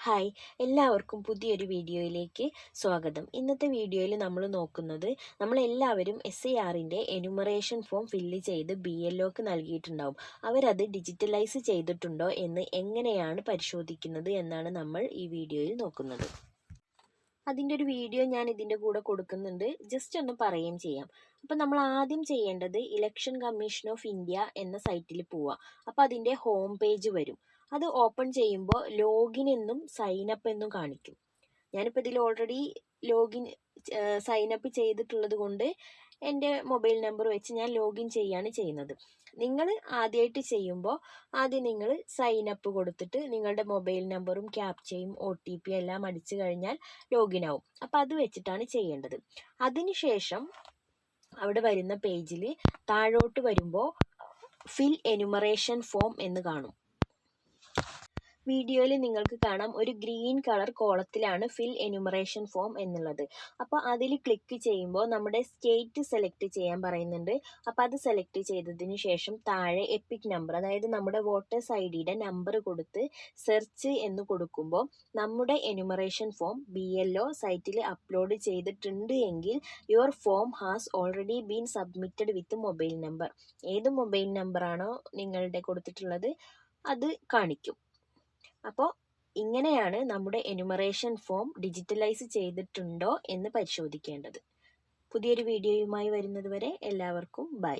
Hi, എല്ലാവർക്കും പുതിയൊരു വീഡിയോയിലേക്ക് സ്വാഗതം. ഇന്നത്തെ വീഡിയോയിൽ നമ്മൾ നോക്കുന്നത് നമ്മളെല്ലാവരും SIRൻ്റെ എനുമറേഷൻ ഫോം ഫില്ല് ചെയ്ത് BLOക്ക് നൽകിയിട്ടുണ്ടാവും. അവരത് ഡിജിറ്റലൈസ് ചെയ്തിട്ടുണ്ടോ എന്ന് എങ്ങനെയാണ് പരിശോധിക്കുന്നത് എന്നാണ് നമ്മൾ ഈ വീഡിയോയിൽ നോക്കുന്നത്. അതിൻ്റെ ഒരു വീഡിയോ ഞാൻ ഇതിൻ്റെ കൂടെ കൊടുക്കുന്നുണ്ട്. ജസ്റ്റ് ഒന്ന് പറയുകയും ചെയ്യാം. അപ്പോൾ നമ്മൾ ആദ്യം ചെയ്യേണ്ടത് ഇലക്ഷൻ കമ്മീഷൻ ഓഫ് ഇന്ത്യ എന്ന സൈറ്റിൽ പോവുക. അപ്പോൾ അതിൻ്റെ ഹോം പേജ് വരും. അത് ഓപ്പൺ ചെയ്യുമ്പോൾ ലോഗിൻ എന്നും സൈൻ അപ്പ് എന്നും കാണിക്കും. ഞാനിപ്പോൾ ഇതിൽ ഓൾറെഡി സൈൻ അപ്പ് ചെയ്തിട്ടുള്ളത് കൊണ്ട് എൻ്റെ മൊബൈൽ നമ്പർ വെച്ച് ഞാൻ ലോഗിൻ ചെയ്യാണ് ചെയ്യുന്നത്. നിങ്ങൾ ആദ്യമായിട്ട് ചെയ്യുമ്പോൾ ആദ്യം നിങ്ങൾ സൈൻ അപ്പ് കൊടുത്തിട്ട് നിങ്ങളുടെ മൊബൈൽ നമ്പറും ക്യാപ്ചയും OTP എല്ലാം അടിച്ചു കഴിഞ്ഞാൽ ലോഗിൻ ആവും. അപ്പോൾ അത് വെച്ചിട്ടാണ് ചെയ്യേണ്ടത്. അതിനുശേഷം അവിടെ വരുന്ന പേജിൽ താഴോട്ട് വരുമ്പോൾ ഫിൽ എനുമറേഷൻ ഫോം എന്ന് കാണും. വീഡിയോയിൽ നിങ്ങൾക്ക് കാണാം ഒരു green colour കോളത്തിലാണ് fill enumeration form എന്നുള്ളത്. അപ്പോൾ അതിൽ ക്ലിക്ക് ചെയ്യുമ്പോൾ നമ്മുടെ സ്റ്റേറ്റ് സെലക്ട് ചെയ്യാൻ പറയുന്നുണ്ട്. അപ്പോൾ അത് സെലക്ട് ചെയ്തതിന് ശേഷം താഴെ എപ്പിക് നമ്പർ, അതായത് നമ്മുടെ വോട്ടേഴ്സ് IDയുടെ നമ്പർ കൊടുത്ത് സെർച്ച് എന്ന് കൊടുക്കുമ്പോൾ നമ്മുടെ എനുമറേഷൻ ഫോം BLO സൈറ്റിൽ അപ്ലോഡ് ചെയ്തിട്ടുണ്ട് എങ്കിൽ your form has already been submitted with mobile number. ഏത് മൊബൈൽ നമ്പറാണോ നിങ്ങളുടെ കൊടുത്തിട്ടുള്ളത് അത് കാണിക്കും. അപ്പോൾ ഇങ്ങനെയാണ് നമ്മുടെ എനുമറേഷൻ ഫോം ഡിജിറ്റലൈസ് ചെയ്തിട്ടുണ്ടോ എന്ന് പരിശോധിക്കേണ്ടത്. പുതിയൊരു വീഡിയോയുമായി വരുന്നത് വരെ എല്ലാവർക്കും ബൈ.